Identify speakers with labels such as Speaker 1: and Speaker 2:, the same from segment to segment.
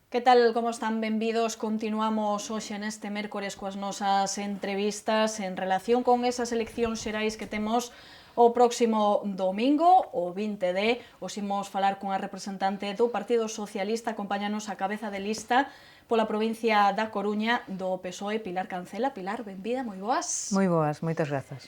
Speaker 1: Que tal, como están? Benvidos. Continuamos hoxe neste mércores coas nosas entrevistas en relación con esas eleccións xerais que temos o próximo domingo, o 20 de, os imos falar cunha representante do Partido Socialista, acompáñanos a cabeza de lista pola provincia da Coruña do PSOE, Pilar Cancela. Pilar, benvida, moi boas.
Speaker 2: Moi boas, moitas grazas.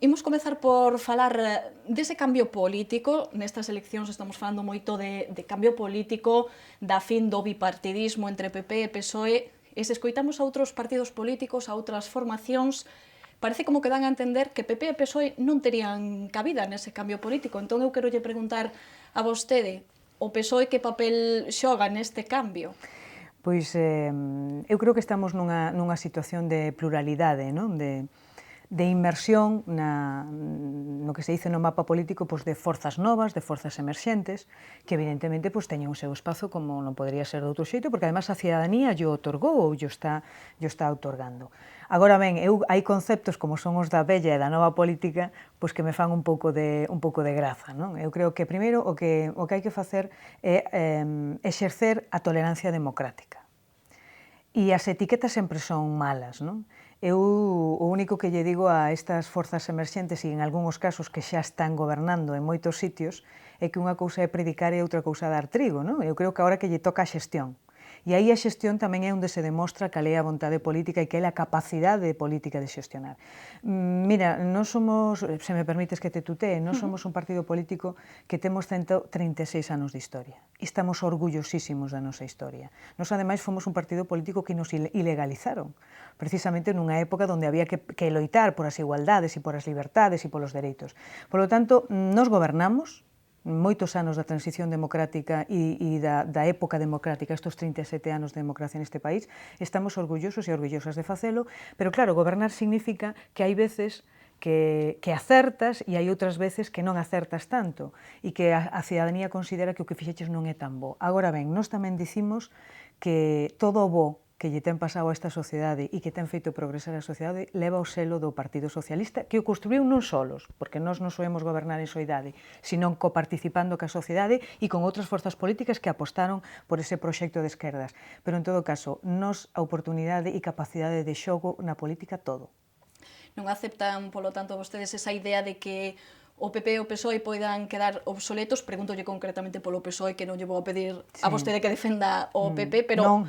Speaker 1: Imos comezar por falar dese cambio político. Nestas eleccións estamos falando moito de cambio político, da fin do bipartidismo entre PP e PSOE, e se escoitamos a outros partidos políticos, a outras formacións, parece como que dan a entender que PP e PSOE non terían cabida nese cambio político. Entón eu quero lle preguntar a vostede, o PSOE que papel xoga neste cambio?
Speaker 2: Pois eu creo que estamos nunha situación de pluralidade, non? De inmersión no que se dice no mapa político, pois, de forzas novas, de forzas emerxentes, que evidentemente pois, teñen o seu espazo como non podría ser de outro xeito, porque además a cidadanía lle otorgou ou lle está otorgando. Agora ben, hai conceptos como son os da vella e da nova política pois que me fan un pouco de graza, non? Eu creo que primeiro o que hai que facer é exercer a tolerancia democrática. E as etiquetas sempre son malas, non? Eu o único que lle digo a estas forzas emerxentes e en algúns casos que xa están gobernando en moitos sitios é que unha cousa é predicar e outra cousa dar trigo, non? Eu creo que agora que lle toca a xestión. E aí a xestión tamén é onde se demostra cal é a vontade política e que é a capacidade política de xestionar. Mira, non somos, se me permites que te tutee, non somos un partido político que temos 136 anos de historia. E estamos orgullosísimos da nosa historia. Nos, ademais, fomos un partido político que nos ilegalizaron, precisamente nunha época onde había que loitar por as igualdades e por as libertades e polos dereitos. Por lo tanto, nos gobernamos, moitos anos da transición democrática e da época democrática, estes 37 anos de democracia neste país, estamos orgullosos e orgullosas de facelo, pero claro, gobernar significa que hai veces que acertas e hai outras veces que non acertas tanto e que a cidadanía considera que o que fixeches non é tan bo. Agora ben, nós tamén dicimos que todo o bo que lle ten pasado a esta sociedade e que ten feito progresar a sociedade leva o selo do Partido Socialista, que o construiu non solos, porque nós non soemos gobernar en soidade, sino coparticipando ca sociedade e con outras forzas políticas que apostaron por ese proxecto de esquerdas. Pero, en todo caso, nós a oportunidade e capacidade de xogo na política todo.
Speaker 1: Non aceptan, polo tanto, vostedes esa idea de que o PP e o PSOE poidan quedar obsoletos? Pregúntolle concretamente polo PSOE, que non lle vou a pedir a vostede que defenda o PP, pero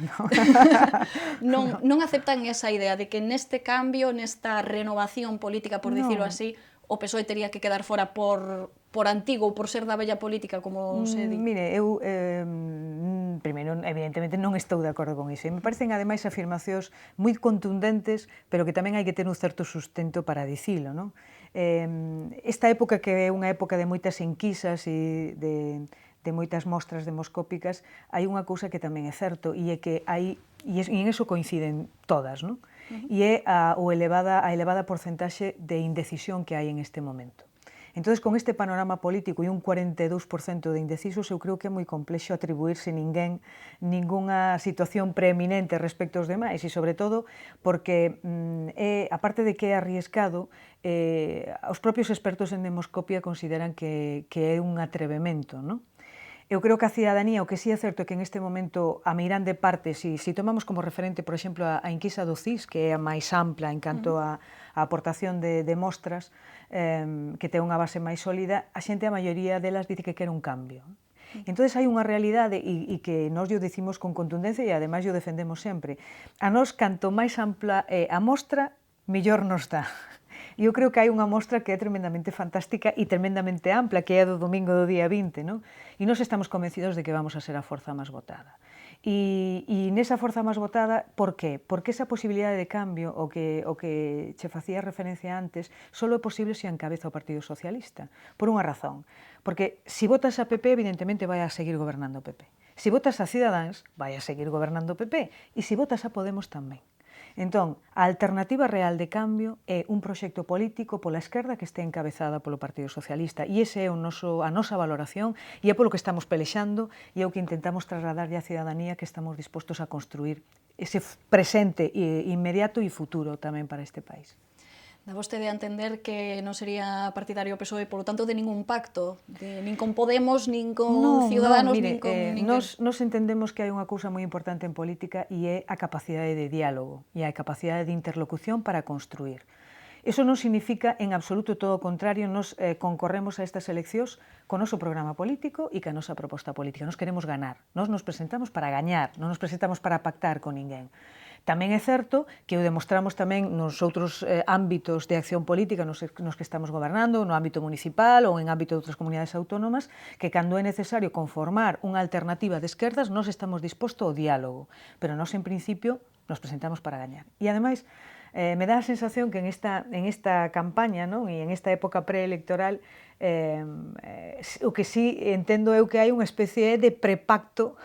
Speaker 1: non aceptan esa idea de que neste cambio, nesta renovación política, por dicirlo así, o PSOE tería que quedar fora por antigo ou por ser da vella política, como se di?
Speaker 2: Mire, eu, primeiro, evidentemente, non estou de acordo con iso. E me parecen, ademais, afirmacións moi contundentes, pero que tamén hai que ter un certo sustento para dicilo, non? Esta época, que é unha época de moitas enquisas e de moitas mostras demoscópicas, hai unha cousa que tamén é certo, e é que hai, e en eso coinciden todas, non? E é a elevada porcentaxe de indecisión que hai en este momento. Entón, con este panorama político e un 42% de indecisos, eu creo que é moi complexo atribuirse ningunha situación preeminente respecto aos demais, e sobre todo porque, aparte de que é arriesgado, os propios expertos en demoscopia consideran que é un atrevemento, non? Eu creo que a cidadanía, o que sí é certo é que en este momento a meirande parte, se tomamos como referente, por exemplo, a enquisa do CIS, que é a máis ampla en canto a aportación de mostras, que ten unha base máis sólida, a xente, a maioría delas, dice que quere un cambio. Entón, hai unha realidade e que nós o decimos con contundencia e ademais o defendemos sempre. A nós, canto máis ampla é a mostra, mellor nos dá. E eu creo que hai unha mostra que é tremendamente fantástica e tremendamente ampla, que é a do domingo do día 20, non? E nós estamos convencidos de que vamos a ser a forza máis votada. E nesa forza máis votada, por qué? Porque esa posibilidade de cambio, o que che facía referencia antes, só é posible se encabeza o Partido Socialista. Por unha razón. Porque se votas a PP, evidentemente vai a seguir gobernando o PP. Se votas a Cidadáns, vai a seguir gobernando o PP. E se votas a Podemos, tamén. Entón, a alternativa real de cambio é un proxecto político pola esquerda que este encabezada polo Partido Socialista, e ese é a nosa valoración, e é polo que estamos pelexando, e é o que intentamos trasladarlle á cidadanía, que estamos dispostos a construir ese presente inmediato e futuro tamén para este país.
Speaker 1: Dá vostede a entender que non sería partidario o PSOE, polo tanto, de ningún pacto, nin con Podemos, nin con Ciudadanos, nin con ninguén.
Speaker 2: Nos entendemos que hai unha cousa moi importante en política e é a capacidade de diálogo e a capacidade de interlocución para construir. Eso non significa en absoluto todo o contrario, nos concorremos a estas eleccións con o noso programa político e ca nosa proposta política. Nos queremos ganar, nos presentamos para gañar, non nos presentamos para pactar con ninguén. Tamén é certo que o demostramos tamén nos outros ámbitos de acción política nos que estamos gobernando, no ámbito municipal ou en ámbito de outras comunidades autónomas, que cando é necesario conformar unha alternativa de esquerdas, nos estamos dispostos ao diálogo, pero nos en principio nos presentamos para gañar. E ademais, me dá a sensación que en esta campaña, non? E en esta época preelectoral, o que sí entendo eu que hai unha especie de prepacto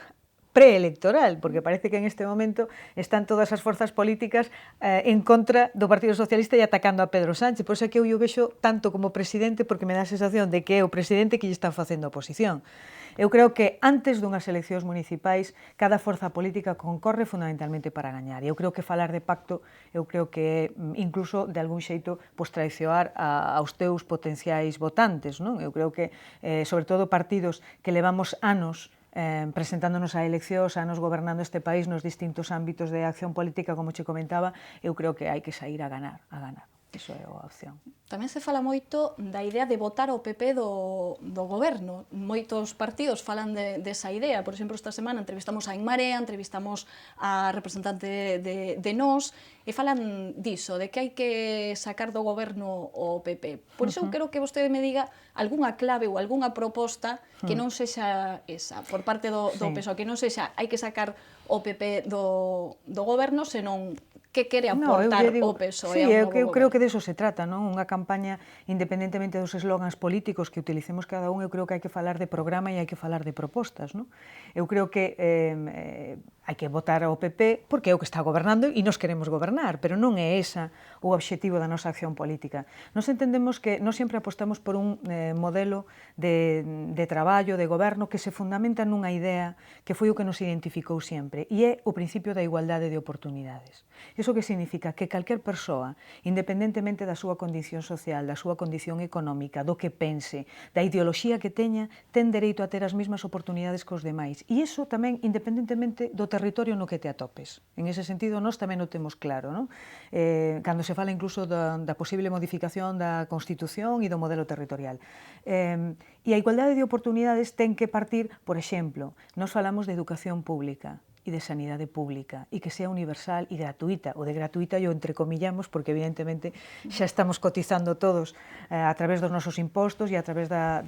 Speaker 2: preelectoral, porque parece que en este momento están todas as forzas políticas en contra do Partido Socialista e atacando a Pedro Sánchez. Por iso é que eu o vexo tanto como presidente, porque me dá a sensación de que é o presidente que lle está facendo oposición. Eu creo que antes dunhas eleccións municipais, cada forza política concorre fundamentalmente para gañar. E eu creo que falar de pacto, eu creo que incluso de algún xeito traicionar aos teus potenciais votantes, non? Eu creo que, sobre todo partidos que levamos anos presentándonos a eleccións, anos gobernando este país nos distintos ámbitos de acción política, como che comentaba, eu creo que hai que sair a ganar, a ganar. Iso é a opción.
Speaker 1: Tamén se fala moito da idea de votar ao PP do goberno. Moitos partidos falan desa idea. Por exemplo, esta semana entrevistamos a En Marea, entrevistamos a representante de Nós, e falan diso, de que hai que sacar do goberno o PP. Por iso eu quero que vostede me diga algunha clave ou algunha proposta que non sexa esa, por parte do PSOE, que non sexa hai que sacar o PP do goberno, senón que quere aportar o PSOE ao novo goberno.
Speaker 2: Eu creo que deso se trata, non? Unha campaña, independentemente dos eslogans políticos que utilicemos cada un, eu creo que hai que falar de programa e hai que falar de propostas, non? Eu creo que hai que votar ao PP porque é o que está gobernando e nos queremos gobernar, pero non é esa o obxectivo da nosa acción política. Nos entendemos que nos sempre apostamos por un modelo de traballo, de goberno, que se fundamenta nunha idea que foi o que nos identificou sempre, e é o principio da igualdade de oportunidades. Iso que significa que calquer persoa, independentemente da súa condición social, da súa condición económica, do que pense, da ideoloxía que teña, ten dereito a ter as mesmas oportunidades que os demais. E iso tamén, independentemente do territorio no que te atopes. En ese sentido, nós tamén o temos claro, non? Cando se fala incluso da posible modificación da Constitución e do modelo territorial. E a igualdade de oportunidades ten que partir, por exemplo, nós falamos de educación pública e de sanidade pública, e que sea universal e gratuita. O de gratuita yo entrecomillamos, porque evidentemente xa estamos cotizando todos a través dos nosos impostos e a través da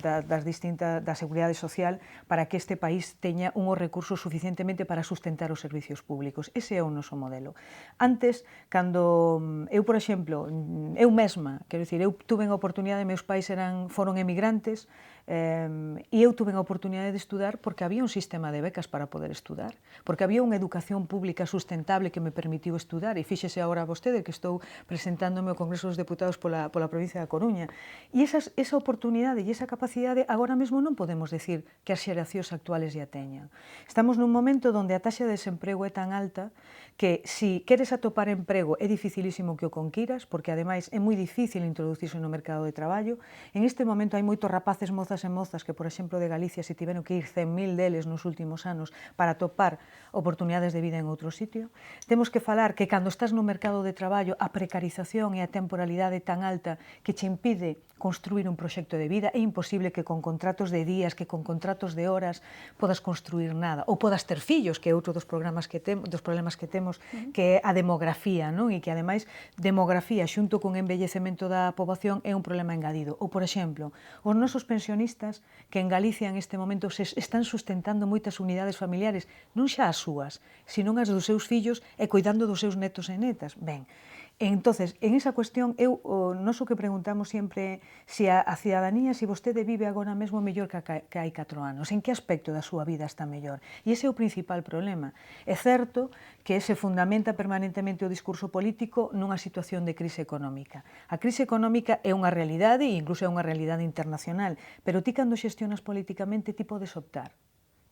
Speaker 2: Seguridade Social para que este país teña unhos recursos suficientemente para sustentar os servicios públicos. Ese é o noso modelo. Antes, cando eu, por exemplo, eu mesma, quero dicir, eu tuve a oportunidade, meus pais foron emigrantes, e eu tuve a oportunidade de estudar porque había un sistema de becas para poder estudar, porque había unha educación pública sustentable que me permitiu estudar, e fíxese agora vostede que estou presentándome ao Congreso dos Deputados pola provincia da Coruña. E esa oportunidade e esa capacidade agora mesmo non podemos decir que as xeracións actuales ya teñan. Estamos nun momento onde a taxa de desemprego é tan alta que si queres atopar emprego é dificilísimo que o conquiras, porque ademais é moi difícil introducirse no mercado de traballo. En este momento hai moitos rapaces, mozas e mozas que, por exemplo, de Galicia se tiveron que ir 100.000 deles nos últimos anos para atopar oportunidades de vida en outro sitio. Temos que falar que cando estás no mercado de traballo a precarización e a temporalidade tan alta que che impide construir un proxecto de vida, é imposible que con contratos de días, que con contratos de horas podas construir nada, ou podas ter fillos, que é outro dos problemas que temos, que é a demografía, non? E que ademais demografía xunto con envellecemento da poboación é un problema engadido. Ou, por exemplo, os nosos pensionistas que en Galicia en este momento se están sustentando moitas unidades familiares, non xa as súas, sino as dos seus fillos e cuidando dos seus netos e netas. Ben, entonces, en esa cuestión, nós o que preguntamos sempre se a cidadanía, se vostede vive agora mesmo mellor que hai 4 anos, en que aspecto da súa vida está mellor. E ese é o principal problema. É certo que se fundamenta permanentemente o discurso político nunha situación de crise económica. A crise económica é unha realidade e incluso é unha realidade internacional, pero ti cando xestionas políticamente ti podes optar.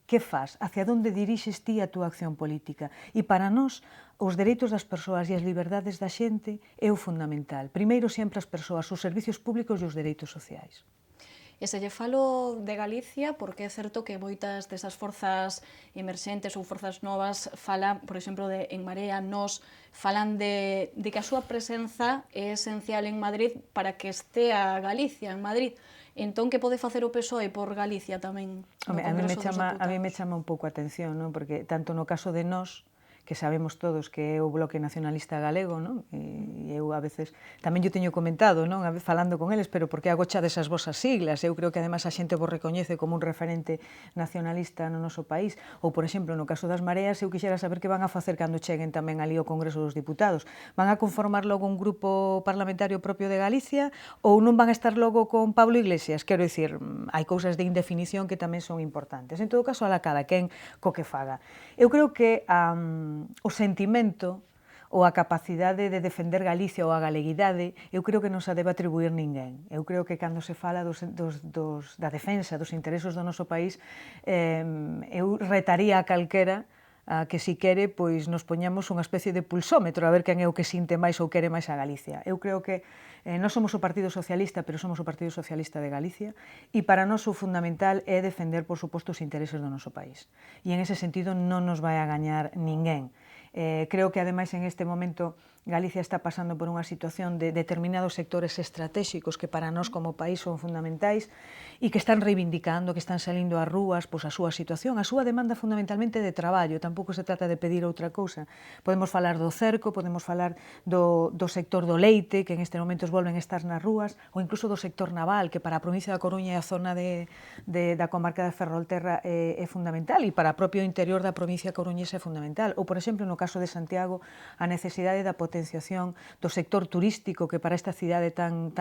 Speaker 2: que faz? Hacia onde dirixes ti a túa acción política? E para nós, os dereitos das persoas e as liberdades da xente é o fundamental. Primeiro sempre as persoas, os servicios públicos e os dereitos sociais.
Speaker 1: E se lle falo de Galicia, porque é certo que moitas desas forzas emerxentes ou forzas novas falan, por exemplo, En Marea, Nós, falan de que a súa presenza é esencial en Madrid para que estea Galicia en Madrid. Entón, que pode facer o PSOE por Galicia tamén no Congreso dos Deputados?
Speaker 2: A mí me chama un pouco a atención, non? Porque tanto no caso de Nós, que sabemos todos que é o Bloque Nacionalista Galego, non? E eu a veces tamén yo teño comentado, non? A vez falando con eles, pero por que agochades as vosas siglas? Eu creo que ademais a xente vos recoñece como un referente nacionalista no noso país. Ou, por exemplo, no caso das Mareas, eu quixera saber que van a facer cando cheguen tamén ali ao Congreso dos Diputados. Van a conformar logo un grupo parlamentario propio de Galicia ou non van a estar logo con Pablo Iglesias? Quero dicir, hai cousas de indefinición que tamén son importantes. En todo caso, alá cada quen co que faga. Eu creo que o sentimento ou a capacidade de defender Galicia ou a galeguidade, eu creo que non se debe atribuir ninguén. Eu creo que cando se fala da defensa dos intereses do noso país, eu retaría a calquera a que si quere, pois nos poñamos unha especie de pulsómetro a ver quen é o que sinte máis ou quere máis a Galicia. Eu creo que non somos o Partido Socialista, pero somos o Partido Socialista de Galicia, e para nós o fundamental é defender, por suposto, os intereses do noso país. E en ese sentido non nos vai a gañar ninguén. Creo que, ademais, en este momento Galicia está pasando por unha situación de determinados sectores estratégicos que para nós como país son fundamentais e que están reivindicando, que están salindo ás rúas, pois a súa situación, a súa demanda fundamentalmente de traballo. Tampouco se trata de pedir outra cousa. Podemos falar do cerco, podemos falar do sector do leite, que en este momento volven a estar nas rúas, ou incluso do sector naval, que para a provincia da Coruña e a zona da comarca de Ferrolterra é fundamental, e para o propio interior da provincia coruñesa é fundamental. Ou, por exemplo, no caso de Santiago, a necesidade da potenciación do sector turístico, que para esta cidade tan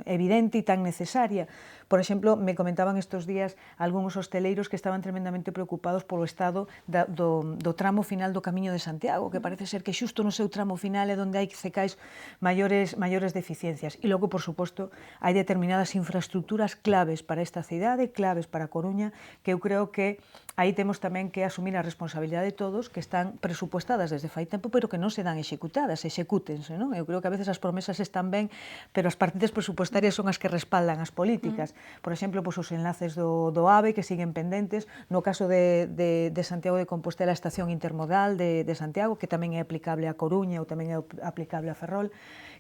Speaker 2: evidente e tan necesaria. Por exemplo, me comentaban estes días algúns hosteleiros que estaban tremendamente preocupados polo estado do tramo final do Camiño de Santiago, que parece ser que xusto no seu tramo final é onde hai cecais maiores deficiencias. E logo, por suposto, hai determinadas infraestructuras claves para esta cidade, claves para a Coruña, que eu creo que aí temos tamén que asumir a responsabilidade de todos, que están presupuestadas desde fai tempo, pero que non se dan executadas, execútense, non? Eu creo que a veces as promesas están ben, pero as partidas presupuestarias son as que respaldan as políticas. Por exemplo, pois, os enlaces do AVE que siguen pendentes, no caso de Santiago de Compostela, a estación intermodal de Santiago, que tamén é aplicable a Coruña ou tamén é aplicable a Ferrol.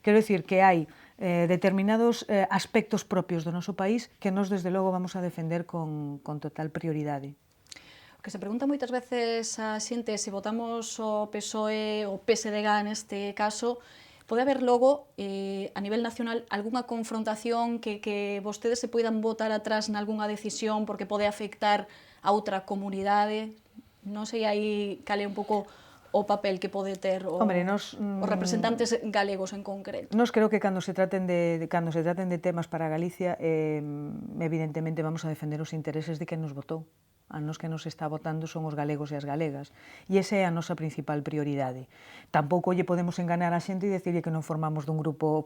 Speaker 2: Quero dicir que hai determinados aspectos propios do noso país que nós, desde logo, vamos a defender con total prioridade.
Speaker 1: O que se pregunta moitas veces a xente se votamos o PSOE ou PSDG neste caso, pode haber logo, a nivel nacional, algunha confrontación que vostedes se poidan votar atrás nalgúnha decisión porque pode afectar a outra comunidade? Non sei aí cal é un pouco o papel que pode ter os representantes galegos en concreto.
Speaker 2: Nos creo que cando se traten de temas para Galicia, evidentemente vamos a defender os intereses de quen nos votou. A nos que nos está votando son os galegos e as galegas. E esa é a nosa principal prioridade. Tampouco lle podemos enganar a xente e decirle que non formamos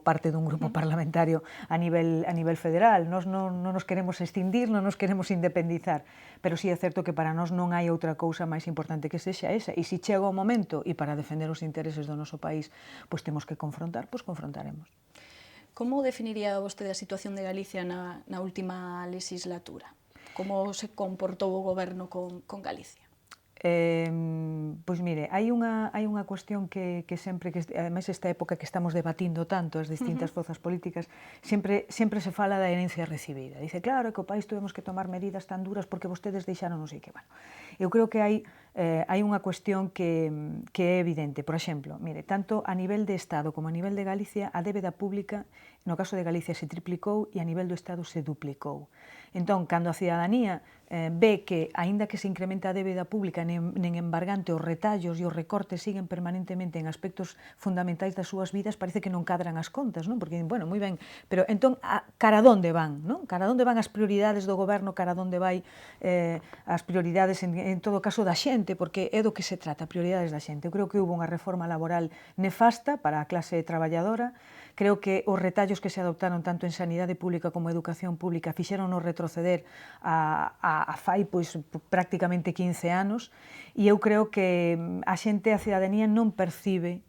Speaker 2: parte dun grupo parlamentario a nivel federal. Nos non nos queremos extindir, non nos queremos independizar. Pero sí é certo que para nós non hai outra cousa máis importante que sexa esa. E se chega o momento, e para defender os intereses do noso país, pois temos que confrontar, pois confrontaremos.
Speaker 1: Como definiría vostede a situación de Galicia na última legislatura? Como se comportou o goberno con Galicia?
Speaker 2: Pois mire, hai unha cuestión que sempre, ademais esta época que estamos debatindo tanto as distintas forzas políticas, sempre se fala da herencia recibida. Dice, claro, que o país tuvemos que tomar medidas tan duras porque vostedes deixaron non sei que. Bueno, eu creo que hai unha cuestión que é evidente. Por exemplo, mire, tanto a nivel de Estado como a nivel de Galicia, a débeda pública, no caso de Galicia, se triplicou e a nivel do Estado se duplicou. Entón, cando a cidadanía ve que, aínda que se incrementa a débeda pública, nen embargante os retallos e os recortes siguen permanentemente en aspectos fundamentais das súas vidas, parece que non cadran as contas, non? Porque, bueno, moi ben, pero entón, cara a onde van, non? Cara a onde van as prioridades do goberno, cara a onde vai as prioridades, en todo caso, da xente, porque é do que se trata, prioridades da xente. Eu creo que houve unha reforma laboral nefasta para a clase traballadora, Creo que os retallos que se adoptaron tanto en sanidade pública como educación pública fixéronos retroceder a fai pois, prácticamente 15 anos, e eu creo que a xente, a cidadanía non percibe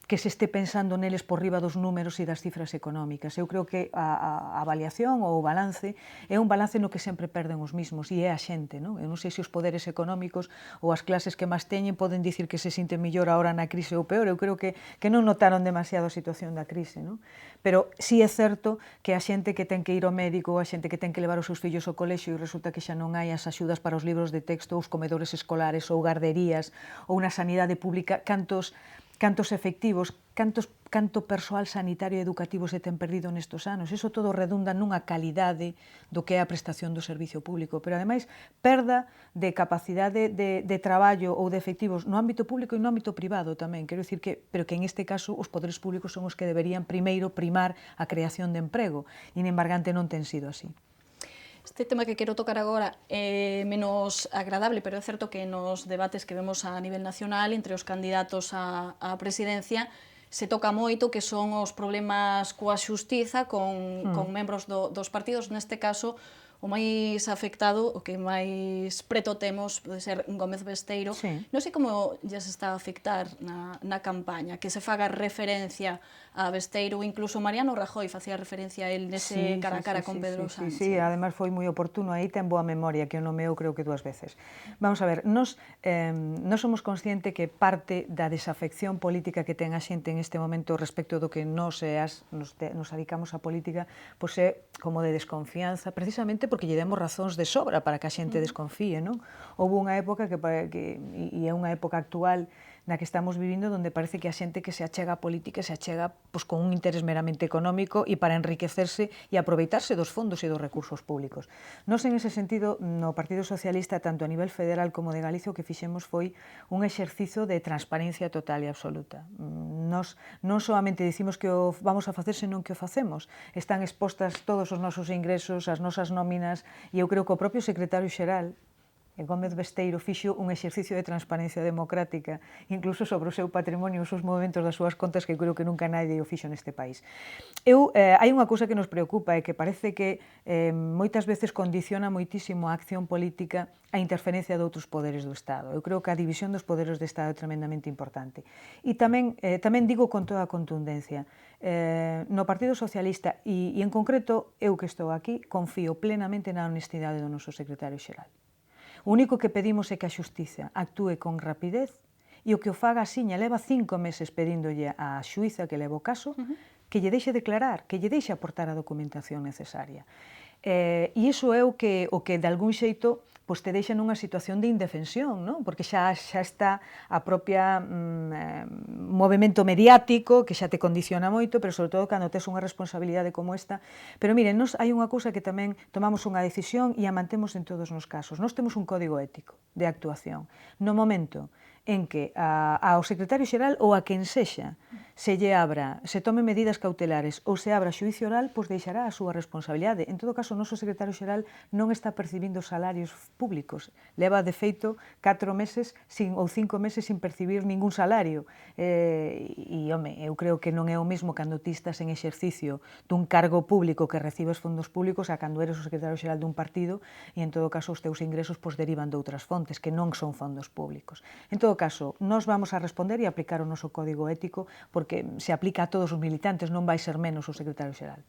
Speaker 2: que se este pensando neles por riba dos números e das cifras económicas. Eu creo que a avaliación ou o balance é un balance no que sempre perden os mismos, e é a xente, non? Eu non sei se os poderes económicos ou as clases que máis teñen poden dicir que se sinten mellor agora na crise ou peor. Eu creo que non notaron demasiado a situación da crise, non? Pero sí é certo que a xente que ten que ir ao médico, a xente que ten que levar os seus fillos ao colexio e resulta que xa non hai as axudas para os libros de texto, os comedores escolares ou garderías ou na sanidade pública, cantos efectivos, canto persoal sanitario e educativo se ten perdido nestes anos. Iso todo redunda nunha calidade do que é a prestación do servicio público, pero ademais perda de capacidade de traballo ou de efectivos no ámbito público e no ámbito privado tamén. Quero dicir pero que en este caso os poderes públicos son os que deberían primeiro primar a creación de emprego, e, en embargante, non ten sido así.
Speaker 1: Este tema que quero tocar agora é menos agradable, pero é certo que nos debates que vemos a nivel nacional entre os candidatos á presidencia se toca moito que son os problemas coa xustiza con membros dos partidos, neste caso o máis afectado, o que máis preto temos, pode ser Gómez Besteiro.
Speaker 2: Sí.
Speaker 1: Non sei como lles está a afectar na campaña, que se faga referencia a Besteiro, incluso Mariano Rajoy facía referencia a él nese cara a cara con Pedro Sánchez.
Speaker 2: Sí, además foi moi oportuno, aí ten boa memoria, que o nomeou creo que 2 veces. Vamos a ver, nos somos consciente que parte da desafección política que ten a xente en este momento respecto do que nos adicamos á política, pois é como de desconfianza, precisamente porque lle demos razóns de sobra para que a xente desconfíe, non? Houve unha época e é unha época actual na que estamos vivindo onde parece que a xente que se achega á política se achega pois, con un interés meramente económico e para enriquecerse e aproveitarse dos fondos e dos recursos públicos. Nos, en ese sentido, no Partido Socialista, tanto a nivel federal como de Galicia, o que fixemos foi un exercizo de transparencia total e absoluta. Nos non solamente dicimos que o vamos a facer, senón que o facemos. Están expostas todos os nosos ingresos, as nosas nóminas, e eu creo que o propio secretario xeral, Gómez Besteiro, fixo un exercicio de transparencia democrática, incluso sobre o seu patrimonio, os seus movementos das súas contas, que creo que nunca nadie o fixo neste país. Hai unha cousa que nos preocupa e que parece que moitas veces condiciona moitísimo a acción política a interferencia de outros poderes do Estado. Eu creo que a división dos poderes do Estado é tremendamente importante. E tamén digo con toda a contundencia, no Partido Socialista e en concreto eu que estou aquí, confío plenamente na honestidade do noso secretario xeral. O único que pedimos é que a xustiza actúe con rapidez e o que o faga asiña, leva 5 meses pedíndolle á xuíza que leva o caso que lle deixe declarar, que lle deixe aportar a documentación necesaria. E iso é o que de algún xeito pois te deixa nunha situación de indefensión, non? Porque xa está a propia movimento mediático que xa te condiciona moito, pero sobre todo cando tes unha responsabilidade como esta. Pero miren, hai unha cousa que tamén tomamos unha decisión e a mantemos en todos os casos. Nós temos un código ético de actuación. No momento en que ao secretario xeral ou a quen sexa se lle abra, se tome medidas cautelares ou se abra xuicio oral, pois deixará a súa responsabilidade. En todo caso, o noso secretario xeral non está percibindo salarios públicos. Leva, de feito, 4 meses ou 5 meses sin percibir ningún salario. Eu creo que non é o mesmo cando ti estás en exercicio dun cargo público que recibes fondos públicos a cando eres o secretario xeral dun partido e, en todo caso, os teus ingresos pois derivan de outras fontes que non son fondos públicos. En todo caso, nós vamos a responder e aplicar o noso código ético porque se aplica a todos os militantes, non vai ser menos o secretario xeral.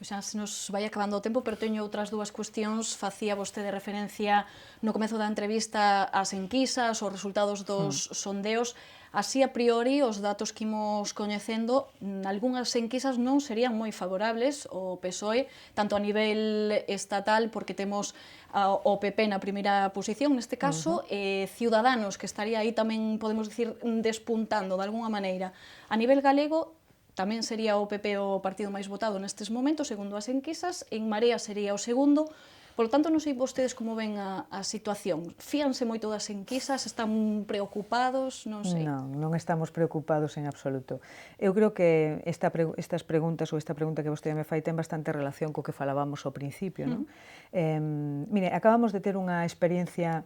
Speaker 1: Pois xa se nos vai acabando o tempo, pero teño outras 2 cuestións. Facía vostede referencia no comezo da entrevista ás enquisas, aos resultados dos sondeos. Así, a priori, os datos que imos coñecendo, algunhas enquisas non serían moi favorables ao PSOE, tanto a nivel estatal, porque temos o PP na primeira posición, neste caso, e Ciudadanos, que estaría aí tamén, podemos dicir, despuntando de alguna maneira. A nivel galego, tamén sería o PP o partido máis votado nestes momentos, segundo as enquisas, En Marea sería o segundo. Por lo tanto, non sei vostedes como ven a situación. Fíanse moito das enquisas? Están preocupados? Non sei.
Speaker 2: Non estamos preocupados en absoluto. Eu creo que estas preguntas ou esta pregunta que vostede me fai ten bastante relación co que falábamos ao principio, non? Mire, acabamos de ter unha experiencia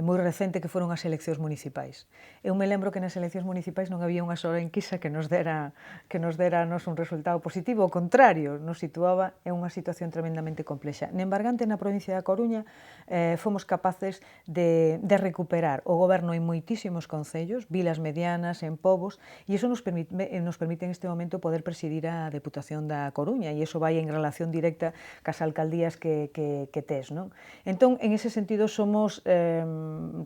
Speaker 2: moi recente que foron as eleccións municipais. Eu me lembro que nas eleccións municipais non había unha sola enquisa que nos dera a nos un resultado positivo, ao contrario, nos situaba en unha situación tremendamente complexa. En embargante, na provincia da Coruña, fomos capaces de recuperar o goberno en moitísimos concellos, vilas medianas, en pobos, e iso nos permite en este momento poder presidir a Deputación da Coruña, e iso vai en relación directa cas alcaldías que tes, non? Entón, en ese sentido, somos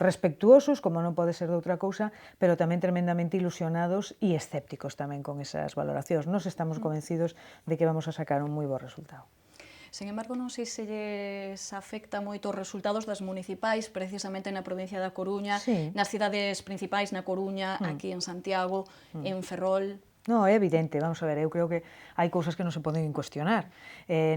Speaker 2: respectuosos, como non pode ser de outra cousa, pero tamén tremendamente ilusionados e escépticos tamén con esas valoracións. Nos estamos convencidos de que vamos a sacar un moi bo resultado.
Speaker 1: Sen embargo, non sei se lles afecta moito os resultados das municipais, precisamente na provincia da Coruña, nas cidades principais, na Coruña, aquí en Santiago, en Ferrol.
Speaker 2: No, é evidente, vamos a ver, eu creo que hai cousas que non se poden cuestionar.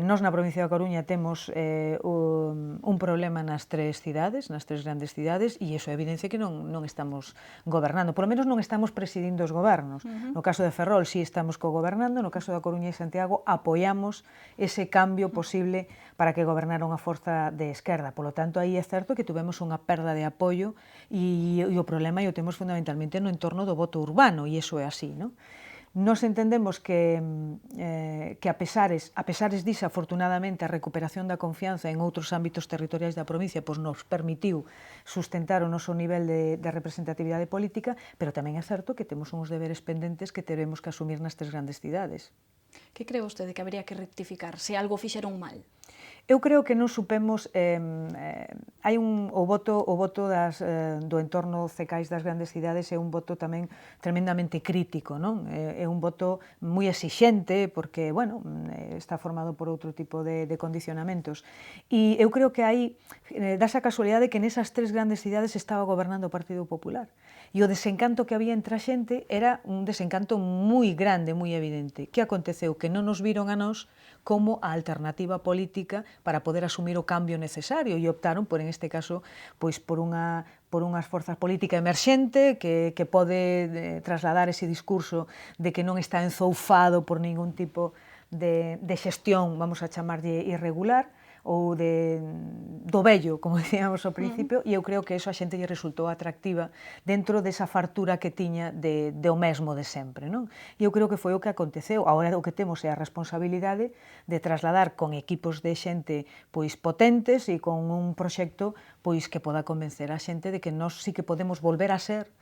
Speaker 2: Nós na provincia da Coruña temos un problema nas tres grandes cidades, e iso é evidencia que non estamos gobernando, por lo menos non estamos presidindo os gobernos. No caso de Ferrol sí estamos cogobernando, no caso da Coruña e Santiago apoiamos ese cambio posible para que gobernara unha forza de esquerda. Por lo tanto, aí é certo que tuvemos unha perda de apoio e o problema o temos fundamentalmente no entorno do voto urbano, e iso é así, non? Nos entendemos que a pesares disso, afortunadamente, a recuperación da confianza en outros ámbitos territoriais da provincia nos permitiu sustentar o noso nivel de representatividade política, pero tamén é certo que temos uns deberes pendentes que teremos que asumir nas tres grandes cidades.
Speaker 1: Que cree vostede que habría que rectificar, se algo fixeron mal?
Speaker 2: Eu creo que non supemos, hai o voto do entorno cecais das grandes cidades é un voto tamén tremendamente crítico, non? É un voto moi exixente porque, bueno, está formado por outro tipo de condicionamentos. E eu creo que aí dá a casualidade que nesas tres grandes cidades estaba gobernando o Partido Popular. E o desencanto que había entre a xente era un desencanto moi grande, moi evidente. Que aconteceu? Que non nos viron a nós como a alternativa política para poder asumir o cambio necesario e optaron por, en este caso, pois por unhas forzas política emerxente que pode trasladar ese discurso de que non está enzoufado por ningún tipo de xestión, vamos a chamarlle irregular, ou do vello, como decíamos ao principio, e eu creo que eso a xente lle resultou atractiva dentro desa fartura que tiña do mesmo de sempre, non? E eu creo que foi o que aconteceu. Agora o que temos é a responsabilidade de trasladar con equipos de xente pois potentes e con un proxecto pois que poda convencer a xente de que nós sí que podemos volver a ser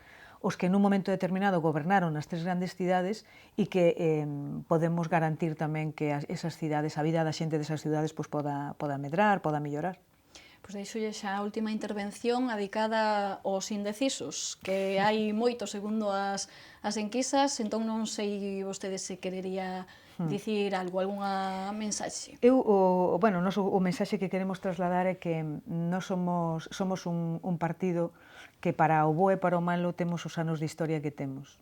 Speaker 2: os que nun momento determinado gobernaron as tres grandes cidades e que podemos garantir tamén que esas cidades, a vida da xente desas cidades poda medrar, poda mellorar.
Speaker 1: Pois deixolle xa a última intervención dedicada aos indecisos, que hai moito segundo as enquisas, entón non sei vostede se querería dicir algo, algunha mensaxe.
Speaker 2: O mensaxe que queremos trasladar é que nós somos un partido que para o bo e para o malo temos os anos de historia que temos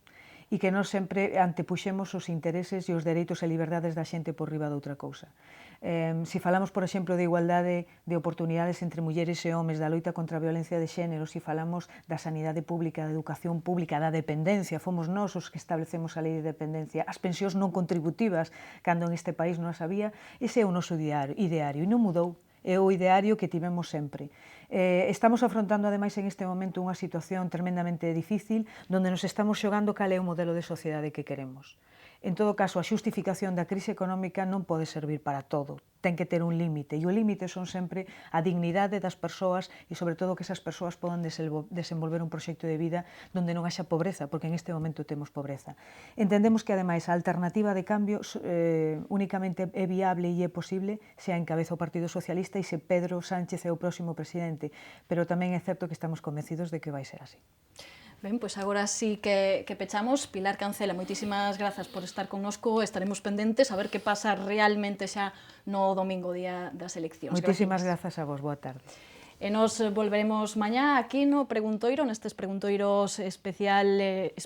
Speaker 2: e que nós sempre antepuxemos os intereses e os dereitos e liberdades da xente por riba de outra cousa. Se falamos, por exemplo, de igualdade de oportunidades entre mulleres e homes, da loita contra a violencia de xénero, se falamos da sanidade pública, da educación pública, da dependencia, fomos nós os que establecemos a lei de dependencia, as pensións non contributivas, cando en este país non as había, ese é o noso ideario e non mudou. É o ideario que tivemos sempre. Estamos afrontando, ademais, en este momento unha situación tremendamente difícil, onde nos estamos xogando cal é o modelo de sociedade que queremos. En todo caso, a xustificación da crise económica non pode servir para todo. Ten que ter un límite, e o límite son sempre a dignidade das persoas e, sobre todo, que esas persoas podan desenvolver un proxecto de vida onde non haxa pobreza, porque en este momento temos pobreza. Entendemos que, ademais, a alternativa de cambio únicamente é viable e é posible se a encabeza o Partido Socialista e se Pedro Sánchez é o próximo presidente, pero tamén é certo que estamos convencidos de que vai ser así.
Speaker 1: Ben, pois agora sí que pechamos. Pilar Cancela, moitísimas grazas por estar connosco. Estaremos pendentes a ver que pasa realmente xa no domingo, día das eleccións.
Speaker 2: Moitísimas grazas a vos, boa tarde.
Speaker 1: E nos volveremos mañá aquí no Preguntoiro, nestes preguntoiros especiais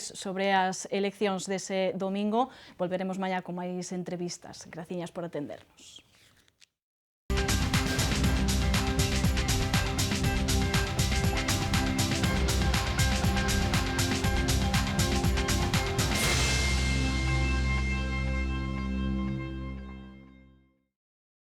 Speaker 1: sobre as eleccións dese domingo. Volveremos mañá con máis entrevistas. Graciñas por atendernos.